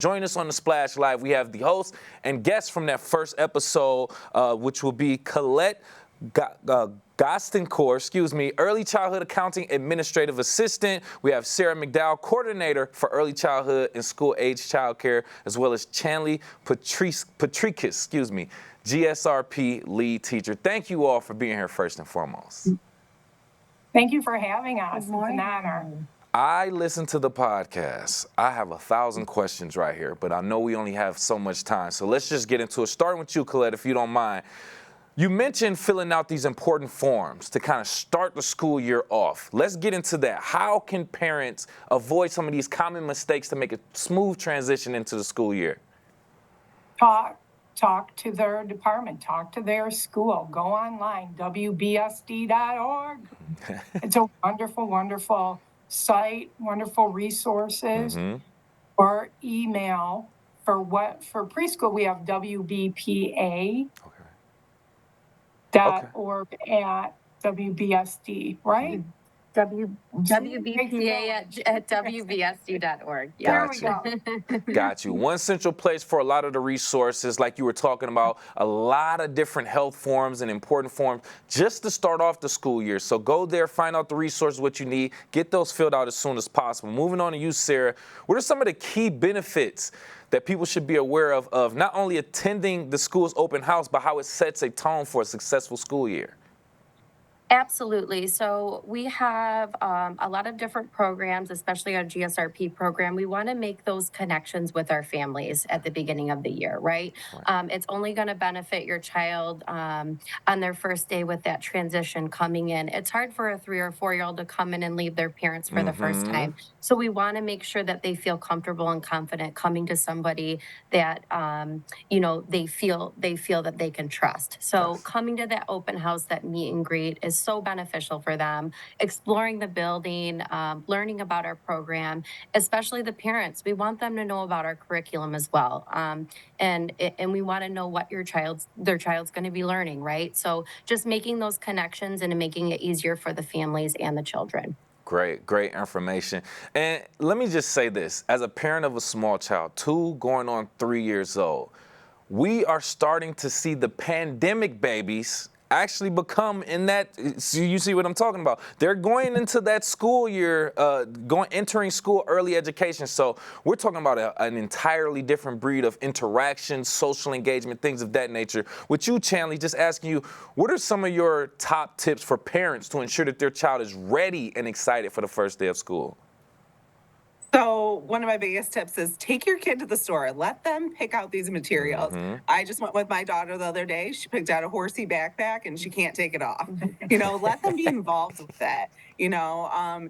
Join us on the Splash Live. We have the host and guests from that first episode, which will be Colette Goestenkors, Early Childhood Accounting Administrative Assistant. We have Sarah McDowell, Coordinator for Early Childhood and School-Age Childcare, as well as Chanley Potrykus, GSRP Lead Teacher. Thank you all for being here first and foremost. Thank you for having us. It's an honor. I listen to the podcast. I have 1,000 questions right here, but I know we only have so much time. So let's just get into it. Starting with you, Colette, if you don't mind. You mentioned filling out these important forms to kind of start the school year off. Let's get into that. How can parents avoid some of these common mistakes to make a smooth transition into the school year? Talk to their department, talk to their school, go online, wbsd.org. It's a wonderful, wonderful site, wonderful resources, or email for preschool. We have wbpa.org at WBSD, right? WBPA at WBSD.org. Yeah. There we go. Got you. One central place for a lot of the resources, like you were talking about, a lot of different health forms and important forms just to start off the school year. So go there, find out the resources, what you need, get those filled out as soon as possible. Moving on to you, Sarah, what are some of the key benefits that people should be aware of not only attending the school's open house, but how it sets a tone for a successful school year? Absolutely. So we have a lot of different programs, especially our GSRP program. We want to make those connections with our families at the beginning of the year, right? It's only going to benefit your child on their first day with that transition coming in. It's hard for a 3 or 4-year-old to come in and leave their parents for the first time. So we want to make sure that they feel comfortable and confident coming to somebody that, they feel that they can trust. So coming to that open house, that meet and greet is so beneficial for them. Exploring the building, learning about our program, especially the parents. We want them to know about our curriculum as well. And we want to know what their child's going to be learning, right? So just making those connections and making it easier for the families and the children. Great information. And let me just say this, as a parent of a small child, 2 going on 3 years old, we are starting to see the pandemic babies actually become in that, so you see what I'm talking about. They're going into that school year, entering school early education. So we're talking about an entirely different breed of interaction, social engagement, things of that nature. With you, Chanley, just asking you, what are some of your top tips for parents to ensure that their child is ready and excited for the first day of school? So one of my biggest tips is take your kid to the store. Let them pick out these materials. I just went with my daughter the other day. She picked out a horsey backpack and she can't take it off. Let them be involved with it.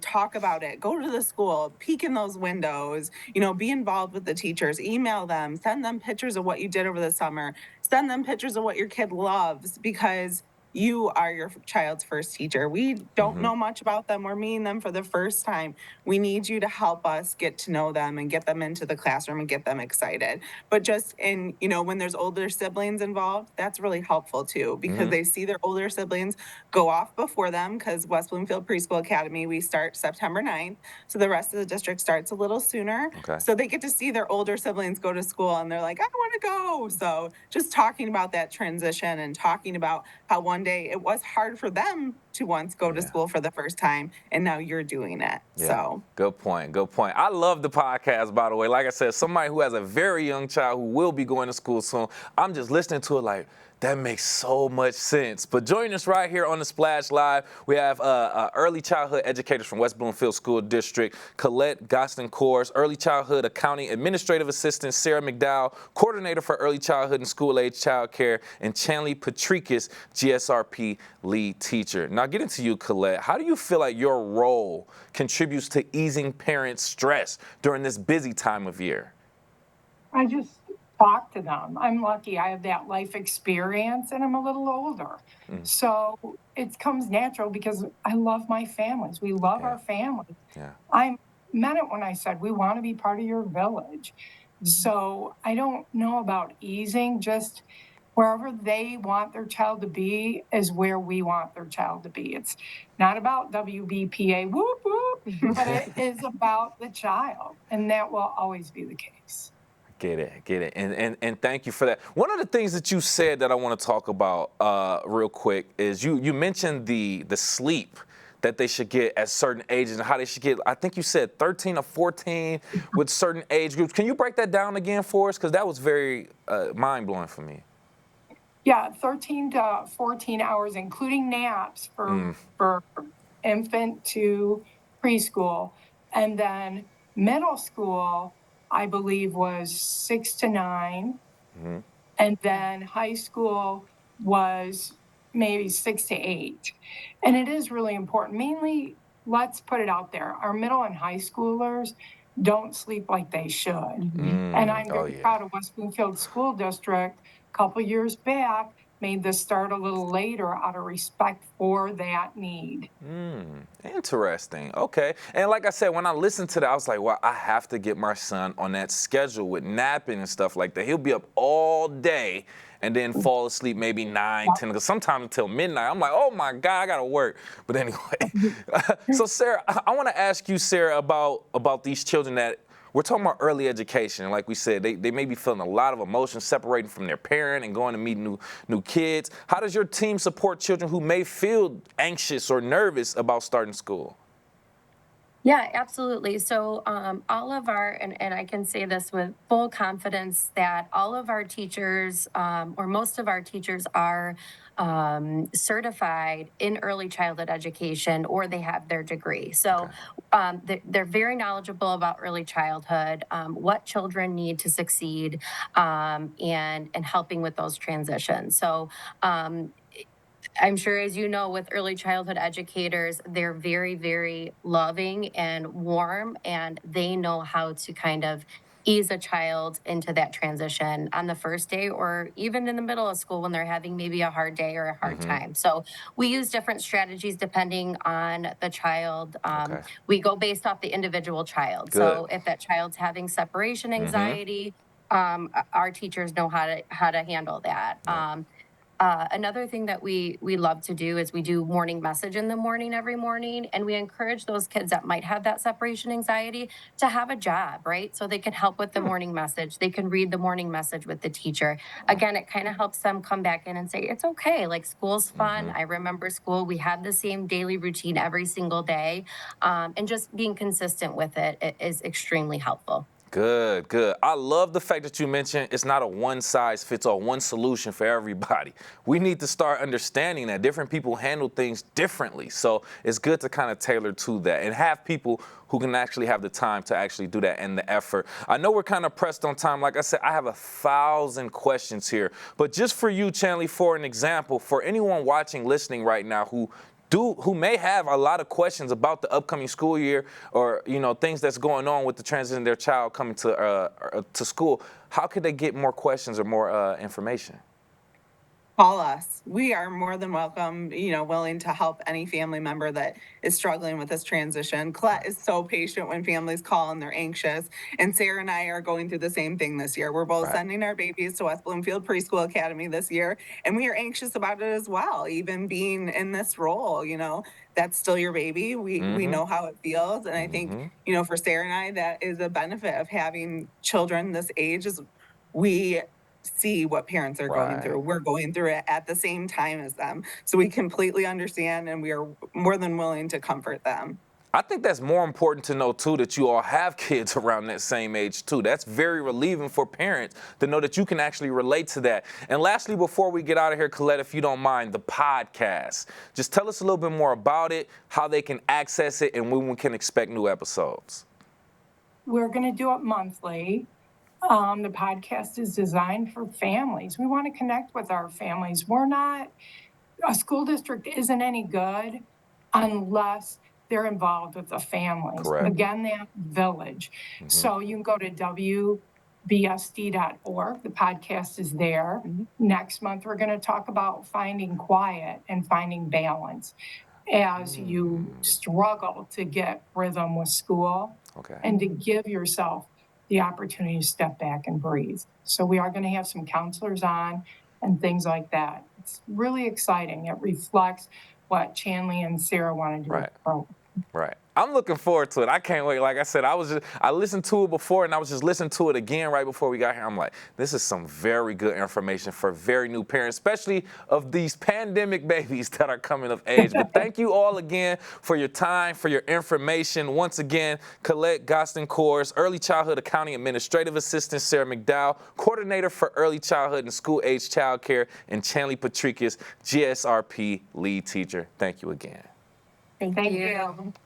Talk about it. Go to the school. Peek in those windows. Be involved with the teachers. Email them. Send them pictures of what you did over the summer. Send them pictures of what your kid loves, because you are your child's first teacher. We don't know much about them. We're meeting them for the first time. We need you to help us get to know them and get them into the classroom and get them excited. But when there's older siblings involved, that's really helpful too, because they see their older siblings go off before them, because West Bloomfield Preschool Academy, we start September 9th. So the rest of the district starts a little sooner. So they get to see their older siblings go to school and they're like, I want to go. So just talking about that transition and talking about how one day it was hard for them to once go to school for the first time, and now you're doing it. So good point. I love the podcast, by the way. Like I said, somebody who has a very young child who will be going to school soon, I'm just listening to it like, that makes so much sense. But joining us right here on the Splash Live, we have early childhood educators from West Bloomfield School District, Colette Goestenkors, Early Childhood Accounting Administrative Assistant Sarah McDowell, Coordinator for Early Childhood and School-Age Childcare, and Chanley Potrykus, GSRP Lead Teacher. Now, getting to you, Colette, how do you feel like your role contributes to easing parents' stress during this busy time of year? I just talk to them. I'm lucky I have that life experience and I'm a little older. So it comes natural because I love my families. We love our families. I meant it when I said we want to be part of your village. So I don't know about easing, just wherever they want their child to be is where we want their child to be. It's not about WBPA, whoop, whoop, but it is about the child. And that will always be the case. Get it. And thank you for that. One of the things that you said that I want to talk about real quick is you mentioned the sleep that they should get at certain ages and how they should get, I think you said 13 or 14 with certain age groups. Can you break that down again for us? Because that was very mind-blowing for me. Yeah, 13 to 14 hours, including naps for infant to preschool. And then middle school, I believe, was 6 to 9. And then high school was maybe 6 to 8. And it is really important. Mainly, let's put it out there, our middle and high schoolers don't sleep like they should. And I'm very proud of West Bloomfield School District. A couple years back, made this start a little later out of respect for that need. Interesting. Okay. And like I said, when I listened to that, I was like, well, I have to get my son on that schedule with napping and stuff like that. He'll be up all day and then fall asleep maybe 9, 10, because sometimes until midnight. I'm like, oh my God, I gotta work. But anyway, so Sarah, I want to ask you, Sarah, about these children that we're talking about early education. And like we said, they may be feeling a lot of emotion separating from their parent and going to meet new kids. How does your team support children who may feel anxious or nervous about starting school? Yeah, absolutely. So all of our, and I can say this with full confidence, that all of our teachers, or most of our teachers, are certified in early childhood education, or they have their degree. So they're very knowledgeable about early childhood, what children need to succeed, and helping with those transitions. So I'm sure, as you know, with early childhood educators, they're very, very loving and warm, and they know how to kind of ease a child into that transition on the first day, or even in the middle of school when they're having maybe a hard day or a hard time. So we use different strategies depending on the child. We go based off the individual child. So if that child's having separation anxiety, our teachers know how to handle that. Another thing that we love to do is we do morning message in the morning every morning, and we encourage those kids that might have that separation anxiety to have a job, right? So they can help with the morning message. They can read the morning message with the teacher. Again, it kind of helps them come back in and say, it's okay, like school's fun. I remember school, we had the same daily routine every single day. And just being consistent with it is extremely helpful. Good. I love the fact that you mentioned it's not a one-size-fits-all, one solution for everybody. We need to start understanding that different people handle things differently. So it's good to kind of tailor to that and have people who can actually have the time to actually do that and the effort. I know we're kind of pressed on time. Like I said, I have 1,000 questions here. But just for you, Chanley, for an example, for anyone watching, listening right now who may have a lot of questions about the upcoming school year, or things that's going on with the transition of their child coming to school, how could they get more questions or more information? Call us. We are more than welcome, willing to help any family member that is struggling with this transition. Colette is so patient when families call and they're anxious. And Sarah and I are going through the same thing this year. We're both sending our babies to West Bloomfield Preschool Academy this year, and we are anxious about it as well. Even being in this role, that's still your baby. We know how it feels. And I think, for Sarah and I, that is a benefit of having children this age, is we see what parents are going through. We're going through it at the same time as them. So we completely understand, and we are more than willing to comfort them. I think that's more important to know, too, that you all have kids around that same age, too. That's very relieving for parents to know that you can actually relate to that. And lastly, before we get out of here, Colette, if you don't mind, the podcast. Just tell us a little bit more about it, how they can access it, and when we can expect new episodes. We're going to do it monthly. The podcast is designed for families. We want to connect with our families. A school district isn't any good unless they're involved with the families. Correct. Again, that village. So you can go to wbsd.org. The podcast is there. Next month, we're going to talk about finding quiet and finding balance as you struggle to get rhythm with school, and to give yourself the opportunity to step back and breathe. So we are going to have some counselors on and things like that. It's really exciting. It reflects what Chanley and Sarah want to do. Right. I'm looking forward to it. I can't wait. Like I said, I listened to it before, and I was just listening to it again right before we got here. I'm like, this is some very good information for very new parents, especially of these pandemic babies that are coming of age. But thank you all again for your time, for your information. Once again, Colette Goestenkors, Early Childhood Accounting Administrative Assistant Sarah McDowell, Coordinator for Early Childhood and School-Age Childcare, and Chanley Potrykus, GSRP Lead Teacher. Thank you again. Thank Thank you. you.